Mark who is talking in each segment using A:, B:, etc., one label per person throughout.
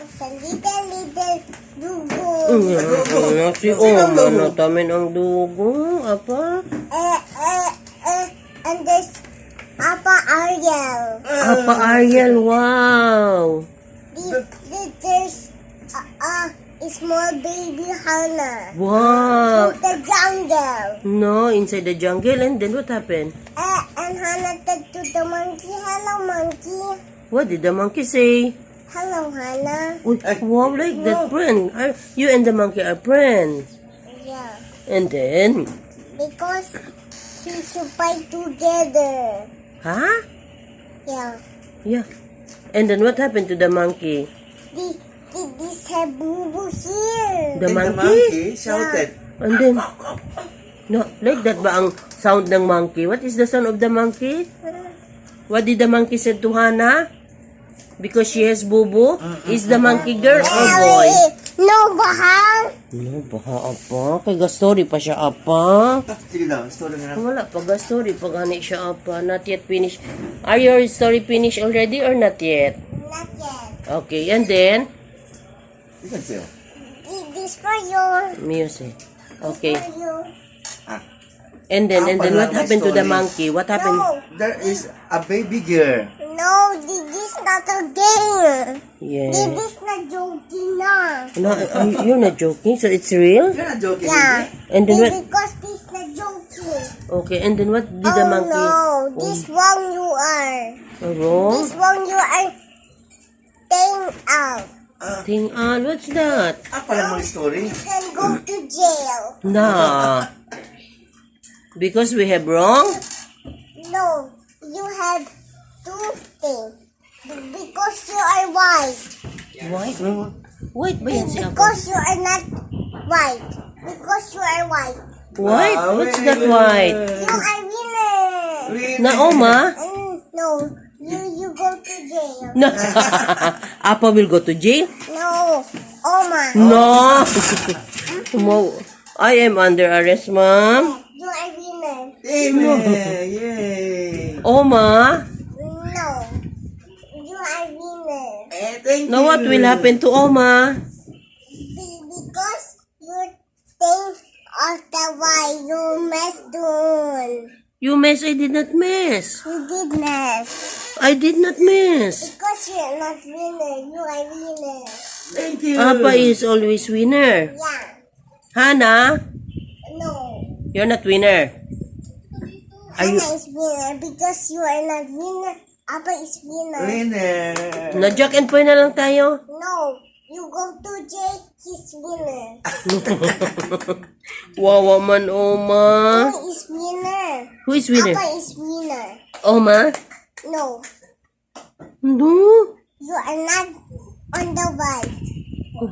A: sa little dugo.
B: Si Oma na tamin ang dugo, apa?
A: And there's Apa Ariel.
B: Apa Ariel, wow.
A: There's a small baby Hannah.
B: Wow.
A: In the jungle.
B: No, inside the jungle, and then what happened?
A: And Hannah said to the monkey, "Hello, monkey."
B: What did the monkey say?
A: Hello, Hannah.
B: Uy, wow, like that friend. You and the monkey are friends.
A: Yeah.
B: And then?
A: Because we should fight together.
B: Huh?
A: Yeah.
B: Yeah. And then what happened to the monkey?
A: This have boo-boo here.
B: The
C: And
B: monkey?
C: the monkey shouted.
B: And then, no, like that ba ang sound ng monkey? What is the sound of the monkey? What did the monkey say to Hannah? Because she has boo-boo? Is the monkey girl or boy?
A: No, bahang.
B: No, baha apa. Kaya story pa siya apa.
C: Sige daw, story na lang.
B: Wala pa story pag hani siya apa. Not yet finished. Are your story finished already or not yet?
A: Not yet.
B: Okay, and then?
C: You can say.
A: This for you.
B: Music. Okay.
A: For you.
B: And then what happened to the monkey? What happened?
A: No,
C: There is a baby girl.
A: no, this is not a game.
B: Yeah.
A: This is not joking na.
B: No, you're not joking, so it's real?
C: You're not joking,
A: Yeah.
C: baby.
B: And then what?
A: Because this is not joking.
B: Okay, and then what did the monkey?
A: No, this one you are.
B: Wrong?
A: This one you are staying out.
B: Ting what's that?
C: Pala mo story.
A: You can go to jail.
B: Nah. Because we have wrong?
A: No, you have two things. Because you are white.
B: White? White ba yan siya?
A: Because you are not white. Because you are white.
B: White? What's that white?
A: You are winner.
B: Na Oma?
A: No, you go to jail.
B: No. Apa will go to jail?
A: No, Oma.
B: No. I am under arrest, ma'am.
A: You are winner.
C: Amen. Yay.
B: Oma?
A: No, you are winner.
C: Thank
B: Now what will happen to Oma?
A: Because you think of the why you messed doing.
B: You mess, I did not mess.
A: You did mess.
B: I did not mess.
A: Because you're not winner, you are winner.
C: Thank you.
B: Apa is always winner.
A: Yeah.
B: Hannah,
A: No.
B: you're not winner.
A: Hannah is winner because you are not winner. Papa is winner.
C: Winner.
B: Na Jack and Poy na lang tayo.
A: No. You go to jail, he's winner.
B: Wawa man, Oma.
A: Who is winner?
B: Who is winner?
A: Papa is winner.
B: Oma?
A: No.
B: No.
A: You are not on the white. You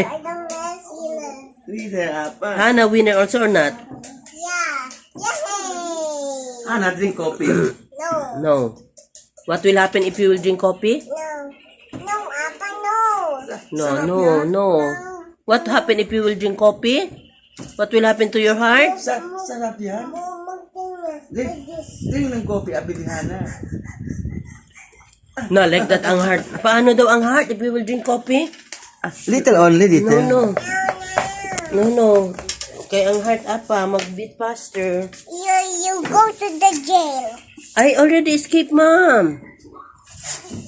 A: are the best winner.
C: Winner, apa?
B: Hannah winner also or not?
A: Yeah. Yay!
C: Hannah, drink coffee.
A: No.
B: No. What will happen if you will drink coffee?
A: No. No, Papa, no.
B: No. What happen if you will drink coffee? What will happen to your heart?
C: Sarap yan.
A: Like this.
C: Drink ng coffee, abi ni Hannah.
B: No, like that ang heart. Paano daw ang heart if you will drink coffee?
C: Little only, little.
B: No. Kaya ang heart apa, mag-beat faster.
A: You go to the jail.
B: I already escaped, ma'am.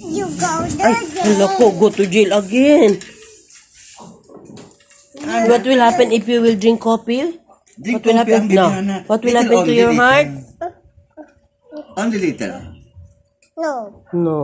A: You go to
B: Ay, hala ko, go to jail again. What will happen if you will drink coffee?
C: Drink
B: What will
C: coffee,
B: happen?
C: abi ni
B: No.
C: Hannah.
B: What will
C: Little
B: happen to
C: only,
B: your
C: little.
B: heart?
C: Only little.
A: No.
B: No.